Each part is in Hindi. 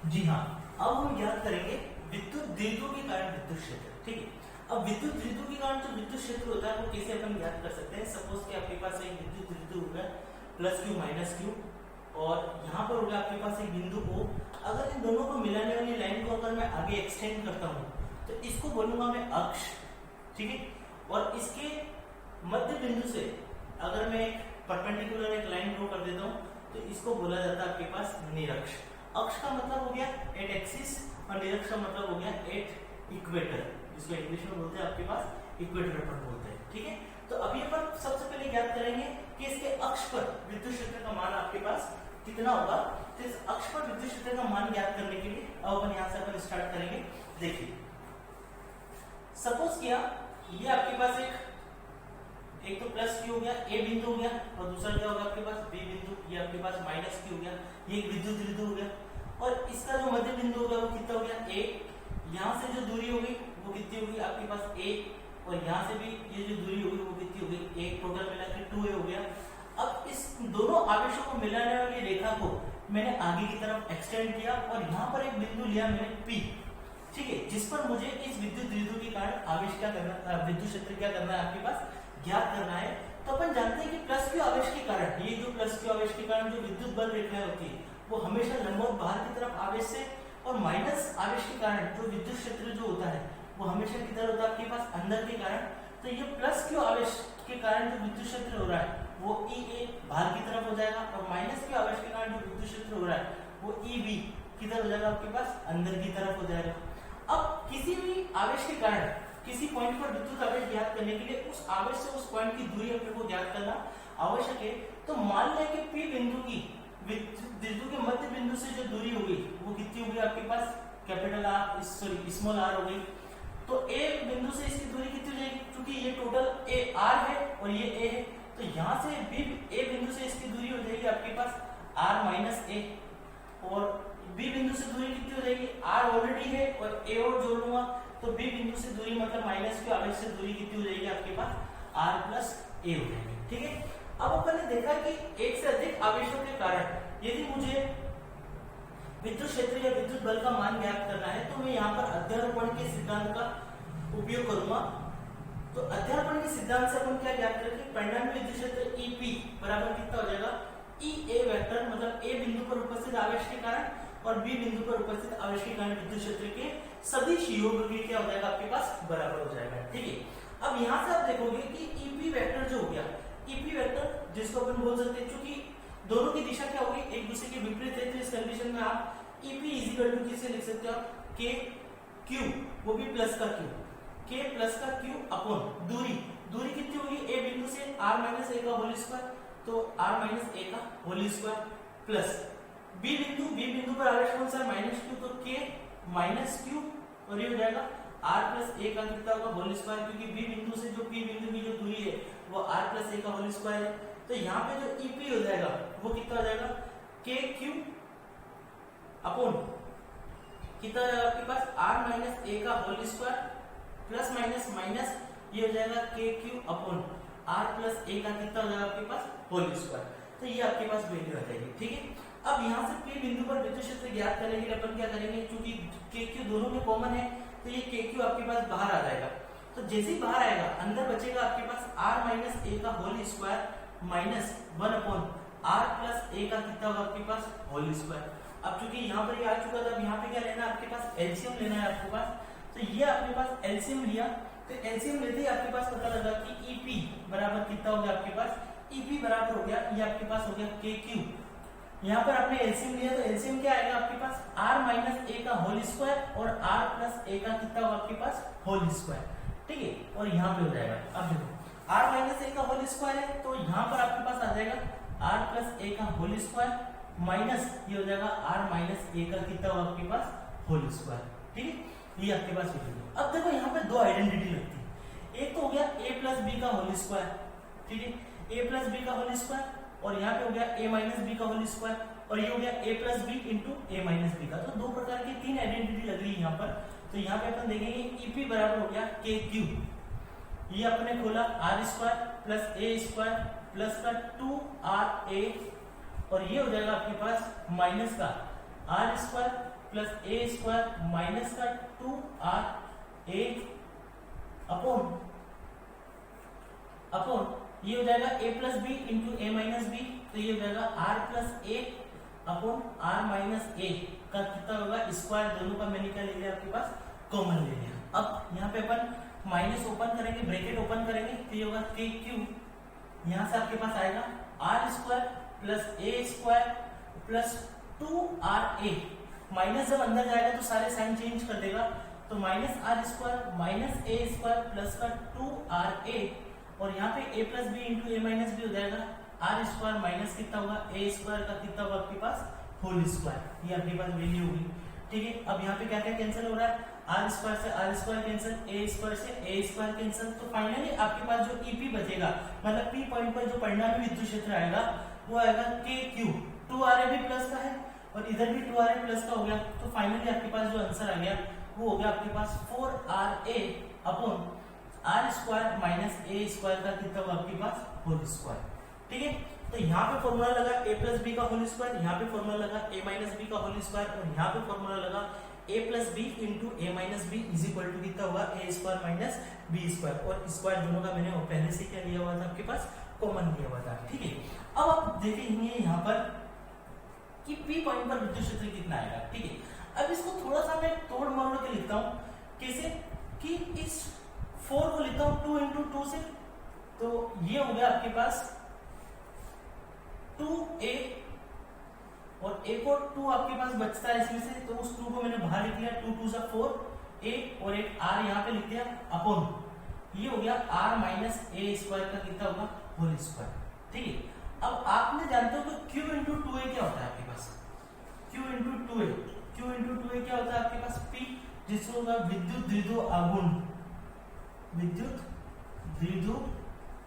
जी हाँ, अब हम याद करेंगे विद्युत द्विध्रुव के कारण विद्युत क्षेत्र। ठीक है, अब विद्युत द्विध्रुव के कारण जो विद्युत क्षेत्र होता है वो कैसे अपन याद कर सकते हैं। सपोज कि आपके पास एक विद्युत द्विध्रुव हो गया प्लस क्यू माइनस क्यू, और यहाँ पर हो गया आपके पास एक बिंदु O। अगर इन दोनों को मिलाने वाली लाइन को अगर मैं आगे एक्सटेंड करता हूँ तो इसको बोलूंगा मैं अक्ष। ठीक है, और इसके मध्य बिंदु से अगर मैं एक परपेंडिकुलर एक लाइन ड्रॉ कर देता हूँ तो इसको बोला जाता है आपके पास निरक्ष। अक्ष का मतलब हो गया एट एक्सिस और निरक्ष का मतलब हो गया एट इक्वेटर, जिसको इंग्लिश में बोलते हैं आपके पास इक्वेटर पर बोलते हैं। ठीक है, तो अभी अपन सबसे पहले याद करेंगे कि इसके अक्ष पर विद्युत क्षेत्र का मान आपके पास कितना होगा। तो इस अक्ष पर विद्युत क्षेत्र का मान ज्ञात करने के लिए अब अपन यहाँ से अपन स्टार्ट करेंगे। देखिए, सपोज किया ये आपके पास एक तो प्लस क्यू हो गया, ए बिंदु हो गया, और दूसरा क्या होगा आपके पास बी बिंदु, ये आपके पास माइनस क्यू हो गया, ये एक विद्युत द्विध्रुव हो गया, और इसका जो मध्य बिंदु हो गया वो कितना हो गया ए। यहाँ से जो दूरी होगी वो कितनी होगी आपके पास ए, और यहाँ से भी ये जो दूरी होगी वो कितनी होगी ए, टोटल मिला के 2a हो गया। अब इस दोनों आवेशों को मिलाने वाली रेखा को मैंने आगे की तरफ एक्सटेंड किया और यहाँ पर एक बिंदु लिया मैंने P। ठीक है, जिस पर मुझे इस विद्युत द्विध्रुव के कारण आवेश क्या करना, विद्युत क्षेत्र क्या करना है आपके पास ज्ञात करना है। तो अपन जानते हैं कि प्लस क्यू आवेश के कारण, ये जो प्लस क्यू आवेश के कारण जो विद्युत बल रेखाएं होती है वो हमेशा लंबवत बाहर की तरफ आवेश से, और माइनस आवेश के कारण जो विद्युत क्षेत्र जो होता है वो हमेशा किधर होता है आपके पास अंदर के कारण। तो ये प्लस क्यू आवेश के कारण जो विद्युत क्षेत्र हो रहा है वो EA बाहर की तरफ हो जाएगा, और माइनस क्यू आवेश के कारण जो विद्युत क्षेत्र हो रहा है वो EB किधर हो जाएगा आपके पास अंदर की तरफ हो जाएगा। अब किसी भी आवेश के कारण किसी पॉइंट पर विद्युत आवेश ज्ञात करने के लिए उस आवेश से उस पॉइंट की दूरी अपने को ज्ञात करना आवश्यक है। तो मान लें कि P बिंदु की विद्युत द्विध्रुव के मध्य बिंदु से जो दूरी होगी वो कितनी होगी आपके पास capital R, sorry small r हो गई। तो A बिंदु से इसकी दूरी कितनी हो जाएगी, क्योंकि ये टोटल A R है और ये A है, तो यहाँ से A बिंदु से इसकी दूरी हो जाएगी आपके पास R माइनस A, और B बिंदु से दूरी कितनी हो जाएगी R ऑलरेडी है और A और जोड़ लूंगा, तो B बिंदु से दूरी मतलब माइनस क्यू आवेश से दूरी कितनी हो जाएगी आपके पास R प्लस A हो जाएगी। ठीक है, अब अपन ने देखा कि एक से अधिक आवेशों के कारण यदि मुझे विद्युत क्षेत्र या विद्युत बल का मान ज्ञात करना है तो मैं यहाँ पर अध्यारोपण के सिद्धांत का उपयोग करूंगा। तो अध्यारोपण के सिद्धांत से अपन क्या ज्ञात करेंगे, परिणामी विद्युत क्षेत्र EP बराबर कितना हो जाएगा EA वेक्टर, मतलब A बिंदु पर उपस्थित आवेश के कारण और B बिंदु पर उपस्थित आवेश के कारण विद्युत क्षेत्र के सदिश योग भी क्या हो जाएगा आपके पास बराबर हो जाएगा। ठीक है, अब यहाँ से आप देखोगे कि EP वेक्टर जो हो गया, EP वेक्टर जिसको अपन बोल सकते हैं, क्योंकि दोनों की दिशा क्या होगी एक दूसरे के विपरीत है, तो इस कंडीशन में आप EP इक्वल टू किसे लिख सकते हो आप K Q, वो भी प्लस का Q, K प्लस का Q अपॉन दूरी कितनी होगी A बिंदु से R माइनस A का होल स्क्वायर, तो R माइनस A का होल स्क्वायर प्लस B बिंदु पर आवेश कौन सा माइनस Q, तो K माइनस Q, और ये हो जाएगा R प्लस A का कितना होगा होल स्क्वायर, क्योंकि B बिंदु से जो P बिंदु की जो दूरी है वो R प्लस A का होल स्क्वायर है। तो यहाँ पे जो EP हो जाएगा वो कितना हो जाएगा KQ अपॉन कितना हो जाएगा आपके पास R माइनस A का whole square plus minus minus ये हो जाएगा KQ upon R plus A का कितना हो जाएगा आपके पास होल स्क्वायर। तो ये आपके पास वैल्यू आ जाएगी। ठीक है, अब यहाँ से P बिंदु पर विद्युत क्षेत्र ज्ञात करने के लिए अपन क्या करेंगे, क्योंकि KQ दोनों में कॉमन है तो ये KQ आपके पास बाहर आ जाएगा। तो जैसे ही बाहर आएगा अंदर बचेगा आपके पास R माइनस A का whole square minus 1 upon R plus A का कितना होगा आपके पास होल स्क्वायर। अब चूंकि यहाँ पर ये आ चुका था, अब यहाँ पे क्या लेना है आपके पास एलसीएम लेना है आपके पास, तो ये आपके पास एलसीएम लिया, तो एलसीएम लेते ही आपके पास पता लगा कि EP बराबर कितना हो गया आपके पास, EP बराबर हो गया ये आपके पास हो गया KQ। यहाँ पर आपने एलसीएम लिया तो एलसीएम क्या आएगा आपके पास R माइनस A का होल स्क्वायर और R प्लस A का कितना होगा आपके पास होल स्क्वायर। ठीक है, और यहाँ पे हो जाएगा, अब देखो R माइनस A का होल स्क्वायर है तो यहाँ पर आपके पास आ जाएगा R प्लस A का होल स्क्वायर माइनस ये हो जाएगा R माइनस A का कितना होगा आपके पास होल स्क्वायर। ठीक है, ये आपके पास हो। अब देखो यहाँ पे दो आइडेंटिटी लगती है, एक तो हो गया A प्लस B का होल स्क्वायर, ठीक है, A प्लस B का होल स्क्वायर, और यहाँ पे हो गया A माइनस B का होल स्क्वायर, और ये हो गया A plus B into A minus B का। तो दो प्रकार की तीन आइडेंटिटी लग रही है यहाँ पर। तो यहाँ पे अपन देखेंगे EP बराबर हो गया KQ, ये अपने खोला R square plus A square plus का 2RA, और ये हो जाएगा आपके पास माइनस का R square plus A square minus का 2r a अपॉन ये हो जाएगा a plus B into A minus B, तो ये हो जाएगा r plus A upon r minus A का कितना होगा स्क्वायर, दोनों का मैंने क्या ले लिया आपके पास कॉमन ले लिया। अब यहाँ पे अपन माइनस ओपन करेंगे, ब्रैकेट ओपन करेंगे, तो ये होगा के क्यू, यहाँ से आपके पास आएगा R square plus A square plus 2ra, minus जब अंदर जाएगा तो सारे साइन चेंज कर देगा, तो minus R square minus A square plus का 2ra, और यहाँ पे a plus B into A minus B हो जाएगा आर स्क्वायर माइनस कितना होगा ए स्क्वायर का कितना होगा आपके पास होल स्क्वायर, ये आपके पास वैल्यू होगी। ठीक है, अब यहाँ पे क्या क्या कैंसिल हो रहा है, आर स्क्वायर से R square cancel, A square से ए स्क्वायर कैंसिल, तो फाइनली आपके पास जो ईपी बचेगा, मतलब पी पॉइंट पर जो परिणामी विद्युत क्षेत्र आएगा वो आएगा के क्यू, 2ra भी प्लस का है और इधर भी 2ra प्लस का हो गया, तो फाइनली आपके पास जो आंसर आ गया वो हो गया आपके पास 4ra upon R square minus A square का कितना होगा आपके पास होल स्क्वायर। ठीक है, तो यहाँ पे फॉर्मूला लगा a प्लस बी का होल स्क्वायर, यहाँ पे फॉर्मूला लगा a माइनस बी का होल स्क्वायर, और यहाँ पे फॉर्मूला लगा a plus B into A minus B is equal to कितना होगा a square minus B square, और स्क्वायर दोनों का मैंने पहले से क्या लिया हुआ था आपके पास कॉमन लिया हुआ था। ठीक है, अब आप देखेंगे यहाँ पर कि P पॉइंट पर विद्युत क्षेत्र कितना आएगा। ठीक है, अब इसको थोड़ा सा मैं तोड़ मरोड़ के लिखता हूँ, कैसे कि इस 4 को लिखता हूँ 2 इंटू 2 से, तो ये हो गया आपके पास 2a, और a को 2 आपके पास बचता है इसमें से, तो उस 2 को मैंने बाहर लिख लिया, 2 2 से 4a और एक r यहाँ पे लिख दिया अपॉन, ये हो गया r माइनस ए स्क्वायर का कितना होगा होल स्क्वायर। ठीक है, अब आपने जानते हो कि q इंटू 2a क्या होता है आपके पास, q इंटू 2a क्या होता है आपके पास p, जिसको होगा विद्युत द्विध्रुव आघूर्ण, विद्युत द्विध्रुव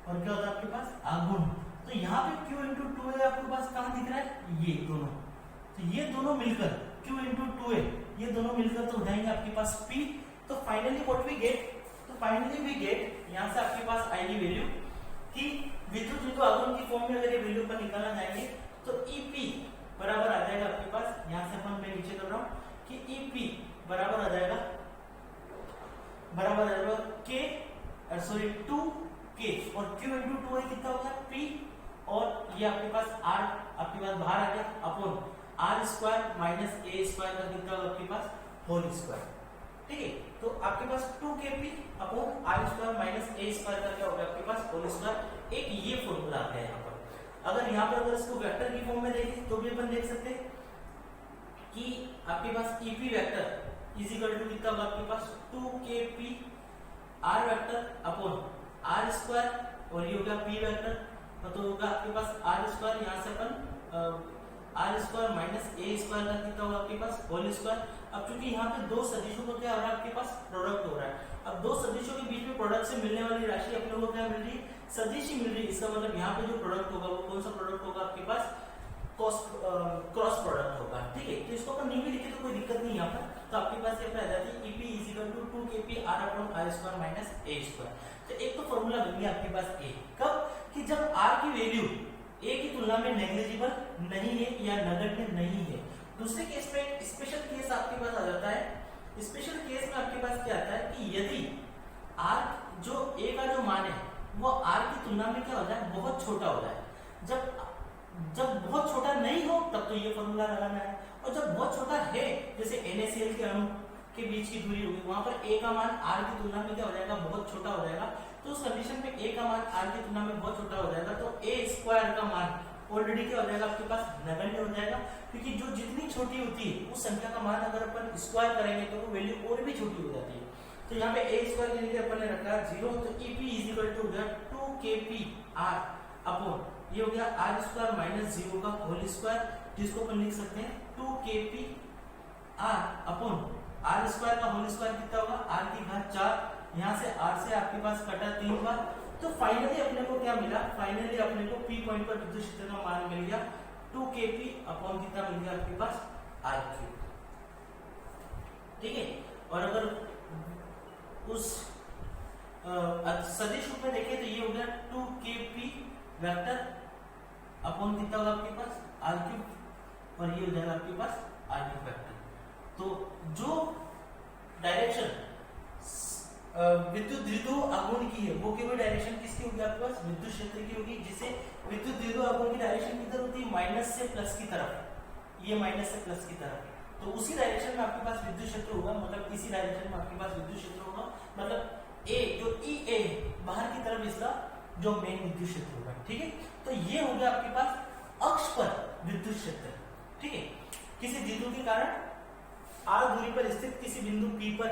और क्या होता है आपके पास आघूर्ण, तो यहाँ पे q इंटू 2a आपके पास कहाँ दिख रहा है, ये दोनों, तो ये दोनों मिलकर q इंटू 2a ये दोनों मिलकर तो हो जाएंगे आपके पास p, तो फाइनली व्हाट वी गेट, तो फाइनली वी गेट यहाँ से आपके पास आएगी वैल्यू कि विद्युत द्विध्रुव आघूर्ण की फॉर्म में अगर ये वैल्यू पर निकालना जाएंगे तो EP बराबर आ जाएगा आपके पास, यहाँ से अपन मैं नीचे कर रहा हूँ कि EP बराबर आ जाएगा k सॉरी 2k, और q इंटू 2a कितना होगा p, और ये आपके पास r आपके पास बाहर आ गया upon r square minus A square का कितना होगा आपके पास होल स्क्वायर। ठीक है, तो आपके पास 2kp upon r square minus A square का क्या होगा आपके पास होल स्क्वायर, एक ये फॉर्मूला आता है यहाँ पर। अगर यहाँ पर अगर इसको वेक्टर की फॉर्म में देखें तो भी अपन देख सकते हैं कि आपके पास EP vector is equal to कितना होगा आपके पास 2kp r vector upon r square, और ये होगा p वेक्टर, तो होगा आपके पास r स्क्वायर, यहाँ से अपन r square minus A square का कितना होगा आपके पास होल स्क्वायर। अब चूंकि यहाँ पे दो सदिशों को क्या हो रहा है आपके पास प्रोडक्ट हो रहा है, अब दो सदिशों के बीच में प्रोडक्ट से मिलने वाली राशि अपने को क्या मिल रही है, सदिश ही मिल रही है। इसका मतलब यहाँ पे जो प्रोडक्ट होगा वो कौन सा प्रोडक्ट होगा आपके पास क्रॉस प्रोडक्ट होगा। ठीक है, तो इसको अपन नहीं भी लिखे तो कोई दिक्कत नहीं यहाँ पर, तो आपके पास ये आ जाती है EP is equal to 2kp r upon r square minus A square. तो एक तो फॉर्मूला बन गया आपके पास a, कब कि जब r की वैल्यू a की तुलना में नेग्लिजिबल नहीं है या नगण्य नहीं है। दूसरे केस में स्पेशल केस आपके पास आ जाता है, स्पेशल केस में आपके पास क्या आता है कि यदि r जो a का जो मान है वो r की तुलना में क्या हो जाए बहुत छोटा हो जाए, जब बहुत छोटा नहीं हो तब तो ये फॉर्मूला लगाना है, और जब बहुत छोटा है जैसे NaCl के अणु के बीच की दूरी होगी वहां पर a का मान r की तुलना में क्या हो जाएगा बहुत छोटा हो जाएगा, तो उस कंडीशन में a का मान r की तुलना में बहुत छोटा हो जाएगा, तो a स्क्वायर का मान ऑलरेडी क्या हो जाएगा आपके पास नगण्य हो जाएगा, क्योंकि जो जितनी छोटी होती है उस संख्या का मान अगर अपन स्क्वायर करेंगे तो वो वैल्यू और भी छोटी हो जाती है। तो यहाँ पे a स्क्वायर के लिए अपन ने रखा 0, तो EP इज इक्वल टू हो गया 2kp r अपॉन ये हो गया r स्क्वायर माइनस 0 का होल स्क्वायर, जिसको अपन लिख सकते हैं 2kp r upon r square का होल स्क्वायर कितना होगा r की घात 4, यहाँ से r से आपके पास कटा 3 बार, तो फाइनली अपने को क्या मिला, फाइनली अपने को P पॉइंट पर विद्युत क्षेत्र का मान मिल गया 2kp अपॉन कितना मिल गया आपके पास r3। ठीक है, और अगर उस सदिश रूप में देखें तो ये हो गया 2kp वेक्टर अपॉन कितना होगा आपके पास r3, और ये हो जाएगा आपके पास r3 वेक्टर। तो जो डायरेक्शन विद्युत द्विध्रुव आघूर्ण की है वो केवल डायरेक्शन किसकी होगी आपके पास, विद्युत क्षेत्र की होगी, जिसे विद्युत द्विध्रुव आघूर्ण की डायरेक्शन किधर होती है, माइनस से प्लस की तरफ, ये माइनस से प्लस की तरफ, तो उसी डायरेक्शन में आपके पास विद्युत क्षेत्र होगा, मतलब इसी डायरेक्शन में आपके पास विद्युत क्षेत्र होगा, मतलब ए जो ई ए बाहर की तरफ इसका जो मेन विद्युत क्षेत्र होगा, ठीक है। तो ये हो गया आपके पास अक्ष पर विद्युत क्षेत्र, ठीक है। किसी द्विध्रुव के कारण r दूरी पर स्थित किसी बिंदु P पर,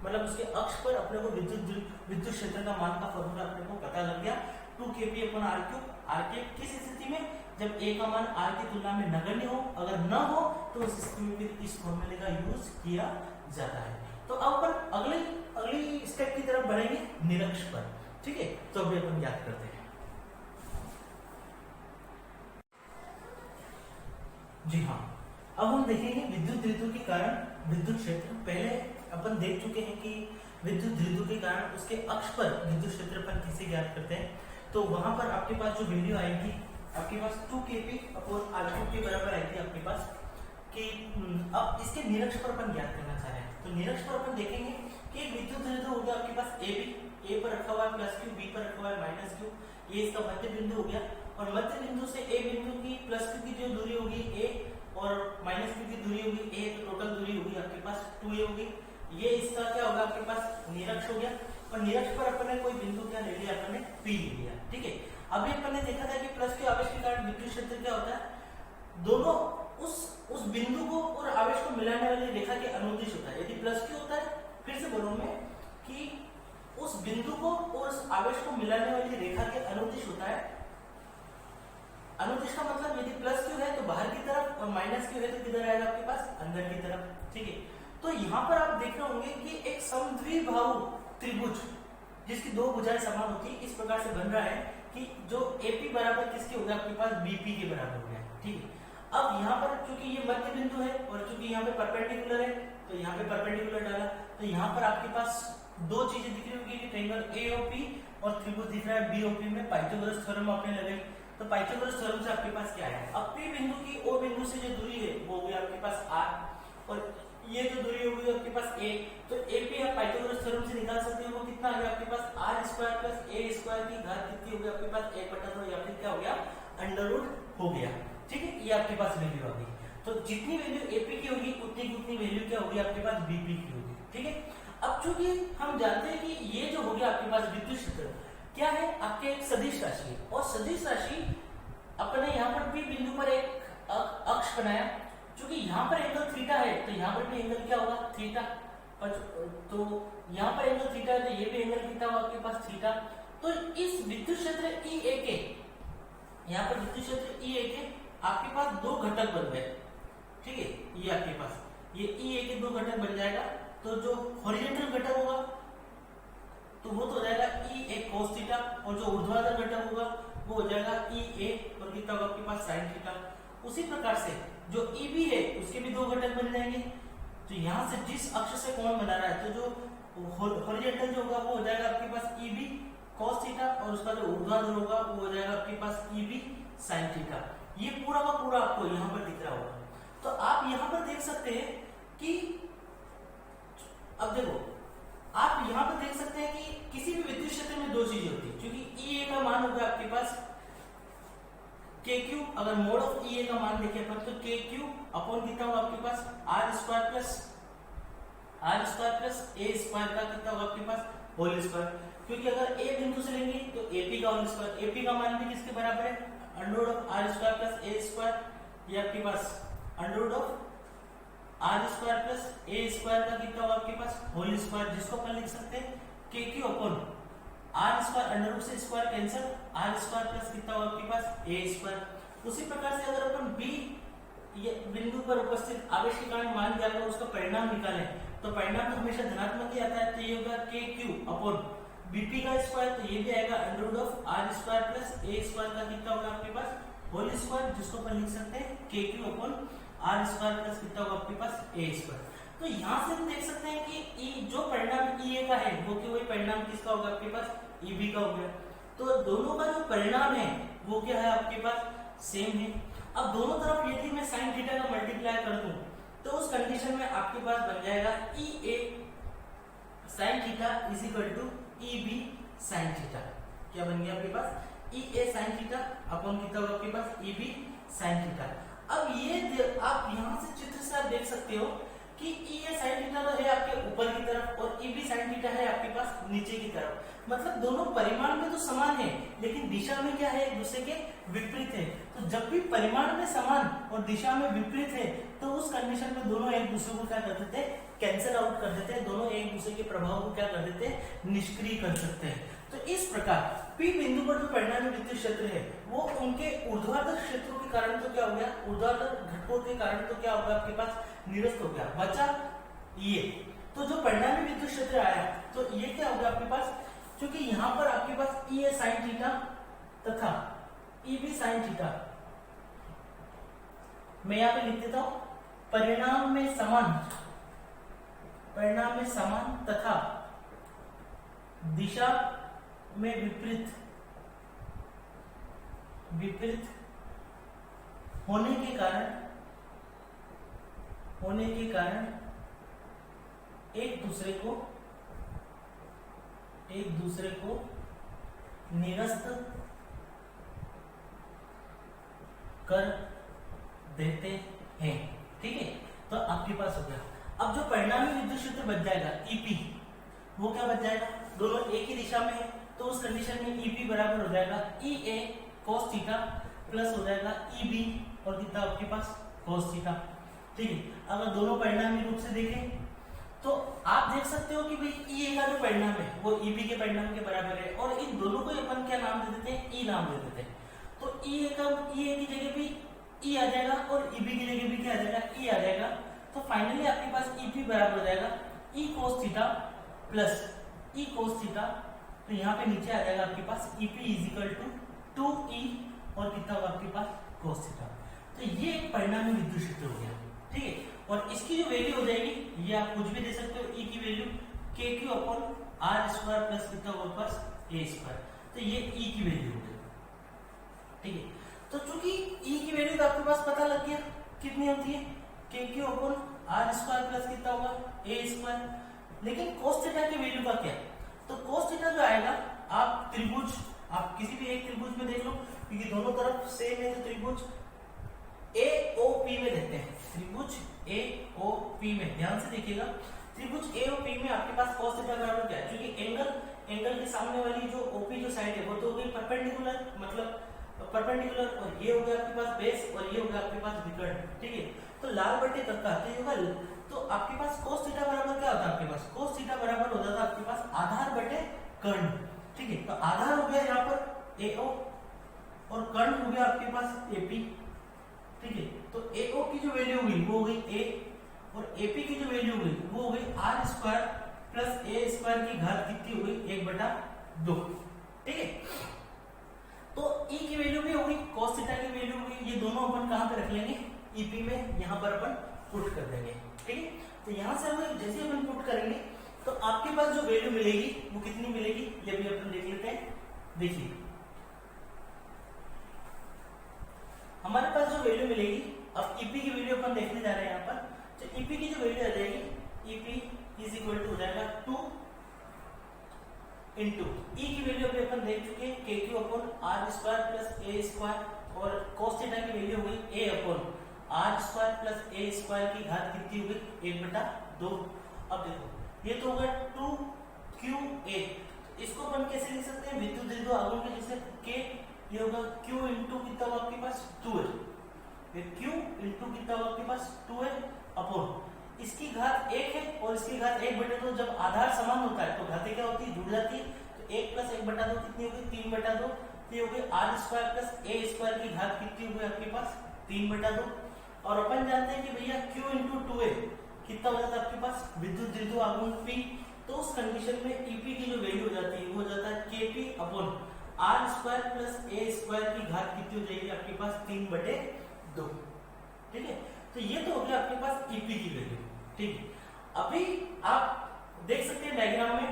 मतलब उसके अक्ष पर अपने को विद्युत क्षेत्र का मान का फॉर्मूला अपने को पता लग गया, 2kP/r3। r किस स्थिति में, जब a का मान r की तुलना में नगण्य हो, अगर न हो तो उस स्थिति में फिर इस फॉर्मूले का यूज किया जाता है। तो अब अपन अगली स्टेप की तरफ बढ़ेंगे, निरक्ष पर, ठीक है। तो अभी अपन याद करते हैं। जी हाँ, अब हम देखेंगे विद्युत द्विध्रुव के कारण विद्युत क्षेत्र। पहले अपन देख चुके हैं कि विद्युत द्विध्रुव के कारण उसके अक्ष पर विद्युत क्षेत्र अपन कैसे ज्ञात करते हैं। तो वहां पर आपके पास जो वैल्यू आएगी आपके पास 2kP/r3 के बराबर आएगी आपके पास, कि अब इसके निरक्ष पर अपन ज्ञात करना चाह रहे हैं। तो निरक्ष पर अपन देखेंगे कि एक विद्युत द्विध्रुव होगा आपके पास ए पर रखा हुआ है प्लस क्यू, बी पर रखा हुआ है माइनस क्यू, ये इसका मध्य बिंदु हो गया, और मध्य बिंदु से ए बिंदु की प्लस क्यू की जो दूरी होगी ए और माइनस क्यू की दूरी होगी ए, तो टोटल दूरी होगी आपके पास 2a होगी। ये इसका क्या होगा आपके पास निरक्ष हो गया, और निरक्ष पर अपन ने कोई बिंदु क्या ले लिया, अपन ने P ले लिया, ठीक है। अभी अपन ने देखा था कि प्लस क्यू आवेश के कारण विद्युत क्षेत्र क्या होता है, दोनों उस बिंदु को और आवेश को मिलाने वाली रेखा के अनुदिश होता है। यदि प्लस क्यू होता है, फिर से बोलूं मैं कि उस बिंदु को और उस आवेश को मिलाने वाली रेखा के अनुदिश होता है। अनुदिश का मतलब यदि प्लस क्यू है तो बाहर की तरफ, और माइनस क्यू है तो किधर आएगा आपके पास, अंदर की तरफ, ठीक है। तो यहाँ पर आप देख रहे होंगे कि एक समद्विबाहु त्रिभुज जिसकी दो भुजाएं समान होती है, इस प्रकार से बन रहा है कि जो AP बराबर किसके हो गया आपके पास, BP के बराबर हो गया, ठीक है। अब यहाँ पर चूंकि ये मध्य बिंदु है और चूंकि यहाँ पे परपेंडिकुलर है, तो यहाँ पे परपेंडिकुलर डाला, तो यहाँ पर आपके पास दो चीजें दिख रही होगी कि ट्रायंगल AOP और त्रिभुज दिख रहा है BOP में। पाइथागोरस थ्योरम आपने लगाई, तो पाइथागोरस थ्योरम से आपके पास क्या है, अब P बिंदु की O बिंदु से जो दूरी है वो होगी आपके पास r, और ये जो दूरी होगी आपके पास a, तो AP आप पाइथागोरस थ्योरम से निकाल सकते हो, वो कितना आ गया आपके पास r² + a² की घात कितनी होगी आपके पास 1/2, या फिर क्या हो गया √ हो गया, ठीक है। ये आपके पास वैल्यू आ गई। तो जितनी वैल्यू AP की होगी उतनी वैल्यू क्या होगी आपके पास BP की होगी, ठीक है। अब चूंकि हम जानते हैं कि ये जो हो गया आपके पास विद्युत क्षेत्र क्या है, आपके एक सदिश राशि है, और सदिश राशि अपने यहाँ पर P बिंदु पर एक अक्ष बनाया, क्योंकि यहाँ पर एंगल थीटा है तो यहाँ पर भी एंगल क्या होगा, थीटा, और तो यहाँ पर एंगल थीटा है तो ये भी एंगल कितना होगा आपके पास, थीटा। तो इस विद्युत क्षेत्र EA के, यहाँ पर विद्युत क्षेत्र EA के आपके पास दो घटक बन गए, ठीक है। ये आपके पास ये EA के दो घटक बन जाएगा, तो जो हॉरिजॉन्टल घटक होगा तो वो तो हो जाएगा EA cos थीटा, और जो ऊर्ध्वाधर घटक होगा वो हो जाएगा EA और कितना होगा आपके पास sin थीटा। उसी प्रकार से जो EB है उसके भी दो घटक बन जाएंगे, तो यहाँ से जिस अक्ष से कोण बना रहा है तो जो हॉरिजॉन्टल जो होगा वो हो जाएगा आपके पास EB cos थीटा, और उसका जो ऊर्ध्वाधर होगा वो हो जाएगा आपके पास EB sin थीटा। ये पूरा का पूरा आपको यहाँ पर दिख रहा होगा। तो आप यहाँ पर देख सकते हैं कि अब देखो आप यहाँ पर देख सकते हैं कि किसी भी विद्युत क्षेत्र में दो चीजें होती है, क्योंकि EA का मान होगा आपके पास KQ, अगर मोड ऑफ EA का मान देखें अपन तो KQ अपॉन कितना होगा आपके पास r² प्लस a² का कितना होगा आपके पास होल स्क्वायर, क्योंकि अगर A बिंदु से लेंगे तो AP का होल स्क्वायर, AP का मान भी किसके बराबर है, √r² + a², ये आपके पास √r² + a² का कितना होगा आपके पास होल स्क्वायर, जिसको अपन लिख सकते हैं KQ अपॉन r², √ से स्क्वायर कैंसिल, r² प्लस कितना होगा आपके पास a²। उसी प्रकार से अगर अपन B बिंदु पर उपस्थित आवेश के कारण मान दिया जाएगा, उसका परिणाम निकालें तो परिणाम तो हमेशा धनात्मक ही आता है, तो ये होगा KQ अपॉन BP का स्क्वायर, तो ये भी आएगा √r² + a² का कितना होगा आपके पास होल स्क्वायर, जिसको अपन लिख सकते हैं KQ अपॉन r² प्लस कितना होगा आपके पास a²। तो यहाँ से हम देख सकते हैं कि जो परिणाम EA का है वो कि वही परिणाम किसका होगा आपके पास EB का हो गया। तो दोनों का जो परिणाम है वो क्या है आपके पास सेम है। अब दोनों तरफ यदि मैं sin थीटा का मल्टीप्लाई कर दूं तो उस कंडीशन में आपके पास बन जाएगा E A sine theta is equal to E B sine theta. क्या बन गया आपके पास E A sine theta upon कितना होगा आपके पास ई बी साइन थीटा। अब ये आप यहाँ से चित्र से आप देख सकते हो कि ई ए साइन थीटा तो है आपके ऊपर की तरफ और ई बी साइन थीटा है आपके पास नीचे की तरफ, मतलब दोनों परिमाण में तो समान है लेकिन दिशा में क्या है, एक दूसरे के विपरीत है। तो जब भी परिमाण में समान और दिशा में विपरीत है तो उस कंडीशन में दोनों एक दूसरे को क्या कर देते हैं, कैंसिल आउट कर देते हैं, दोनों एक दूसरे के प्रभाव को क्या कर देते हैं, निष्क्रिय कर सकते हैं। तो इस प्रकार P बिंदु पर जो परिणामी विद्युत क्षेत्र है वो उनके ऊर्ध्वाधर क्षेत्रों के कारण तो क्या हो गया, ऊर्ध्वाधर घटकों के कारण तो क्या होगा आपके पास, निरस्त हो गया, बचा ये। तो जो परिणामी विद्युत क्षेत्र आया तो ये क्या होगा आपके पास, क्योंकि यहाँ पर आपके पास ई ए साइन थीटा तथा ई बी साइन थीटा, मैं यहाँ पे लिख देता हूं परिणाम में समान तथा दिशा में विपरीत होने के कारण एक दूसरे को निरस्त कर देते हैं। ठीक है, तो आपके पास हो गया। अब जो परिणामी विद्युत क्षेत्र बच जाएगा ईपी, वो क्या बच जाएगा, दोनों एक ही दिशा में है तो उस कंडीशन में ईपी बराबर हो जाएगा ई ए cos थीटा प्लस हो जाएगा ई बी और कितना आपके पास cos थीटा। ठीक है, अगर दोनों परिणामी रूप से देखें तो आप देख सकते हो कि भाई ई ए का जो परिणाम है वो ई बी के परिणाम के बराबर है और इन दोनों को अपन क्या नाम दे देते हैं, ई नाम दे देते हैं। तो ई ए की जगह भी ई आ जाएगा और ई बी की जगह भी क्या आ जाएगा, ई आ जाएगा। तो फाइनली आपके पास ई पी बराबर हो जाएगा E cos theta plus E cos theta. तो यहाँ पे नीचे आ जाएगा आपके पास E P is equal to 2e और कितना होगा आपके पास cos थीटा। तो ये एक परिणामी विद्युत क्षेत्र हो गया। ठीक है, और इसकी जो वैल्यू हो जाएगी ये आप कुछ भी दे सकते हो, ई की value K Q upon R square plus कितना होगा पास ए स्क्वायर। तो ये ई की वैल्यू हो गई। ठीक है, तो चूंकि ई की वैल्यू तो आपके पास पता लग गया कितनी होती है, K Q upon R square plus कितना होगा ए स्क्वायर। लेकिन cos थीटा की वैल्यू का क्या, तो cos थीटा जो आएगा आप त्रिभुज, आप किसी भी एक त्रिभुज में देख लो क्योंकि दोनों तरफ सेम है, तो त्रिभुज AOP में देते हैं, त्रिभुज AOP में ध्यान से देखिएगा, त्रिभुज AOP में आपके पास cos थीटा बराबर क्या है, क्योंकि एंगल के सामने वाली जो OP जो साइड है वो तो हो गई परपेंडिकुलर, मतलब परपेंडिकुलर, और ये हो गया आपके पास बेस और ये हो गया आपके पास विकर्ण। ठीक है, तो लाल बटे तत्ता तो ये होगा, तो आपके पास cos थीटा बराबर क्या होता है, आपके पास cos थीटा बराबर हो जाता है आपके पास आधार बटे कर्ण। ठीक है, तो आधार हो गया यहाँ पर AO और कर्ण हो गया आपके पास AP। ठीक है, तो AO की जो वैल्यू हुई वो हो गई A और AP की जो वैल्यू हुई वो हो गई R square plus A square की घात कितनी हो गई 1/2। ठीक है, तो E की वैल्यू भी हो गई, cos थीटा की वैल्यू हो गई, ये दोनों अपन कहां पे रख लेंगे, EP में, यहां पर अपन पुट कर देंगे। ठीक है, तो यहां से हम जैसे अपन पुट करेंगे तो आपके पास जो वैल्यू मिलेगी वो कितनी मिलेगी, ये भी अपन देख लेते हैं। देखिए हमारे पास जो वैल्यू मिलेगी, अब ईपी की वैल्यू अपन देखने जा रहे हैं यहाँ पर, तो ईपी की जो वैल्यू आ जाएगी ईपी इज इक्वल टू हो जाएगा 2 इंटू ई की वैल्यू अभी अपन देख चुके हैं K Q upon R square plus A square और cos थीटा की वैल्यू हो गई A upon R square plus A square की घात कितनी हो गई 1/2। अब देखो ये तो होगा 2qa, इसको अपन कैसे लिख सकते हैं, विद्युत द्विध्रुव आघूर्ण के जैसे k, ये होगा q इंटू कितना होगा आपके पास 2 है, फिर q इंटू कितना होगा आपके पास 2 है अपॉन इसकी घात 1 है और इसकी घात 1/2। जब आधार समान होता है तो घातें क्या होती है, जुड़ जाती है, तो 1 प्लस 1/2 कितनी होगी 3/2। तो ये हो गई R square plus A square की घात कितनी हो गई आपके पास 3/2। और अपन जानते हैं कि भैया q इंटू 2 है कितना हो जाता है आपके पास विद्युत द्विध्रुव आघूर्ण P। तो उस कंडीशन में EP की जो वैल्यू हो जाती है वो हो जाता है KP upon R square plus A square की घात कितनी हो जाएगी आपके पास 3/2। ठीक है, तो ये तो हो गया आपके पास EP की वैल्यू। ठीक है, अभी आप देख सकते हैं डायग्राम में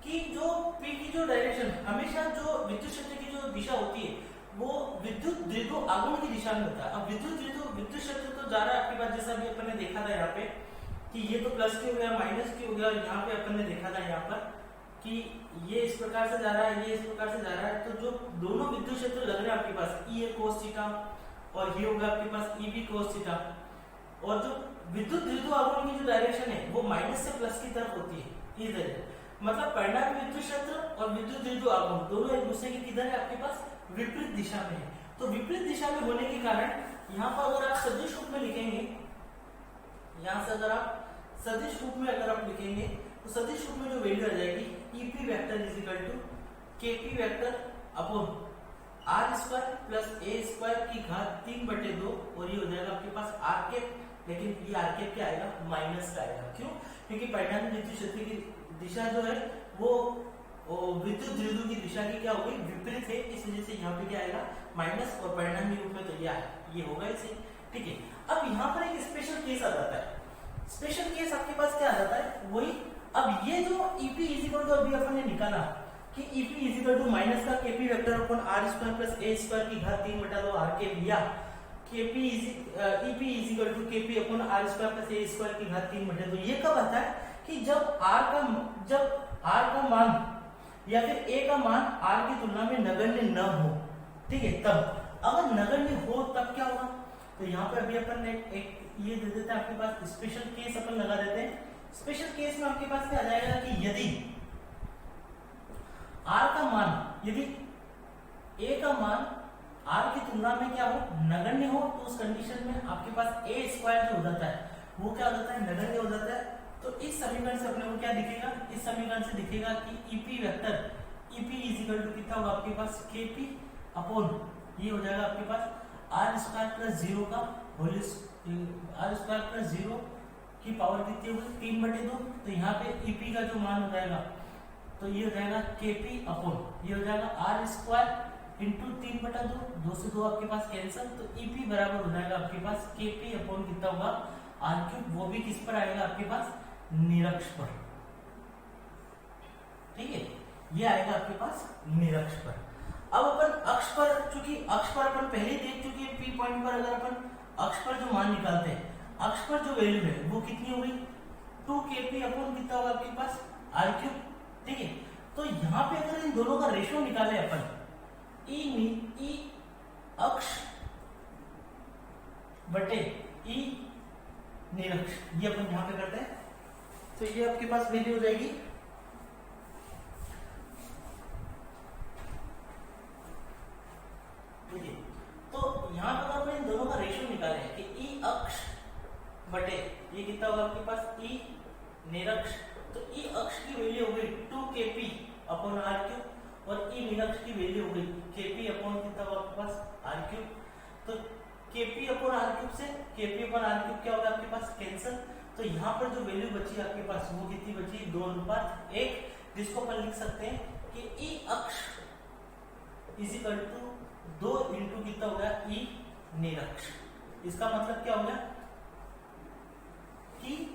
कि जो P की जो डायरेक्शन, हमेशा जो विद्युत क्षेत्र की जो दिशा होती है वो विद्युत द्विध्रुव आगमन की दिशा में होता है। अब विद्युत क्षेत्र तो जा रहा है आपके पास, जैसा भी अपन ने देखा था यहाँ पे कि ये तो प्लस की हो गया, माइनस की हो गया, और यहाँ पे अपन ने देखा था यहाँ पर कि ये इस प्रकार से जा रहा है, ये इस प्रकार से जा रहा है। तो जो दोनों विद्युत क्षेत्र लग रहे हैं आपके पास, ई ए कोस थीटा और ये होगा आपके पास ई बी कोस थीटा, और जो विद्युत द्विध्रुव आगमन की जो डायरेक्शन है वो माइनस से प्लस की तरफ होती है इधर। मतलब परिणामी विद्युत क्षेत्र और विद्युत द्विध्रुव आगमन दोनों एक दूसरे के किधर है आपके पास, विपरीत दिशा में है। तो विपरीत दिशा में होने के कारण यहाँ पर अगर आप सदिश रूप में लिखेंगे, यहाँ से अगर आप सदिश रूप में अगर आप लिखेंगे तो सदिश रूप में जो वैल्यू आ जाएगी EP vector is equal to KP vector upon R square plus A square की घात 3/2, और ये हो जाएगा आपके पास आर कैप। लेकिन ये आर कैप क्या आएगा, माइनस का आएगा। क्यों? क्योंकि परिणामी विद्युत क्षेत्र की दिशा जो है वो विद्युत द्विध्रुव की दिशा की क्या होगी, विपरीत है, इस वजह से यहाँ पे क्या आएगा, माइनस, और परिणामी रूप में तो ये होगा इसे। ठीक है, अब यहाँ पर एक स्पेशल केस आ जाता है। स्पेशल केस आपके पास क्या आ जाता है, वही अब ये जो ईपी इज इक्वल टू अभी अपन ने निकाला कि EP is equal to minus का KP vector upon R square plus A square की घात 3/2 आर के लिया, EP is equal to KP upon R square plus A square की घात 3/2। ये कब आता है कि जब आर का मान या फिर ए का मान आर की तुलना में नगण्य न हो। ठीक है, तब अगर नगण्य हो तब क्या होगा, तो यहाँ पे अभी अपन ने एक ये दे देते हैं आपके पास, स्पेशल केस अपन लगा देते हैं। स्पेशल केस में आपके पास क्या आ जाएगा कि यदि आर का मान, यदि ए का मान आर की तुलना में क्या हो, नगण्य हो, तो उस कंडीशन में आपके पास ए स्क्वायर जो हो जाता है वो क्या हो जाता है, नगण्य हो जाता है। तो इस समीकरण से अपने को क्या दिखेगा, इस समीकरण से दिखेगा कि EP vector EP is equal to कितना होगा आपके पास, केपी अपॉन ये हो जाएगा आपके पास आर स्क्वायर प्लस 0 का होल, आर स्क्वायर प्लस 0 की पावर कितनी होगी, 3/2। तो यहाँ पे ईपी का जो मान हो जाएगा तो ये हो जाएगा केपी अपॉन ये हो जाएगा आर स्क्वायर इंटू 3/2, 2 से 2 आपके पास कैंसिल, तो ईपी बराबर हो जाएगा आपके पास केपी अपॉन कितना होगा, आर क्यूब, वो भी किस पर आएगा आपके पास, निरक्ष पर। ठीक है, ये आएगा आपके पास निरक्ष पर। अब अपन अक्ष पर, चूंकि अक्ष पर अपन पहले देख चुके हैं, पी पॉइंट पर अगर अपन अक्ष पर जो मान निकालते हैं, अक्ष पर जो वैल्यू है वो कितनी होगी, 2kp अपॉन कितना होगा आपके पास, आर क्यूब। ठीक है, तो यहाँ पे अगर इन दोनों का रेशियो निकाले अपन, ई अक्ष बटे ई निरक्ष, ये अपन यहाँ पे करते हैं, तो ये आपके पास वैल्यू हो जाएगी देखिए। तो यहाँ पर आपने इन दोनों का रेशियो निकाले हैं कि ई अक्ष बटे ये कितना होगा आपके पास, ई निरक्ष। तो ई अक्ष की वैल्यू हो गई 2kp अपॉन आर क्यूब, और ई निरक्ष की वैल्यू हो गई kp अपॉन कितना होगा आपके पास, आर क्यूब। तो kp अपॉन आर क्यूब से kp अपॉन आर क्यूब क्या होगा आपके पास, कैंसिल। तो यहाँ पर जो वैल्यू बची आपके पास वो कितनी बची, 2:1, जिसको अपन लिख सकते हैं कि ई अक्ष इज इक्वल टू 2 इंटू कितना हो गया, ई निरक्ष। इसका मतलब क्या हो गया कि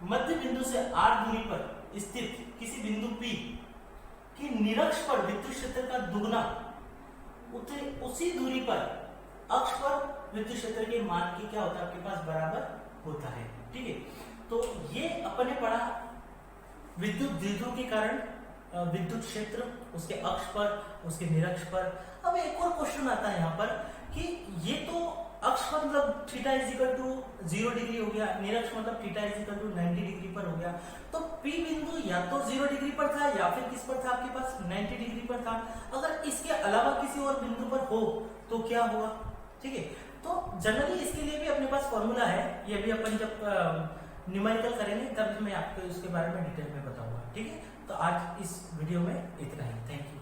मध्य बिंदु से r दूरी पर स्थित किसी बिंदु P की निरक्ष पर विद्युत क्षेत्र का दुगना उसी दूरी पर अक्ष पर विद्युत क्षेत्र के मान की क्या होता है आपके पास, बराबर होता है। ठीक है, तो ये अपन ने पढ़ा विद्युत द्विध्रुव के कारण विद्युत क्षेत्र, उसके अक्ष पर, उसके निरक्ष पर। अब एक और क्वेश्चन आता है यहाँ पर कि ये तो अक्ष पर मतलब theta is equal to 0 degree हो गया, निरक्ष मतलब theta is equal to 90 degree पर हो गया। तो P बिंदु या तो 0 डिग्री पर था या फिर किस पर था आपके पास, 90 डिग्री पर था। अगर इसके अलावा किसी और बिंदु पर हो तो क्या होगा। ठीक है, तो जनरली इसके लिए भी अपने पास फॉर्मूला है, ये भी अपन जब न्यूमेरिकल करेंगे तब मैं आपको इसके बारे में डिटेल में बताऊंगा। ठीक है, तो आज इस वीडियो में इतना ही, थैंक यू।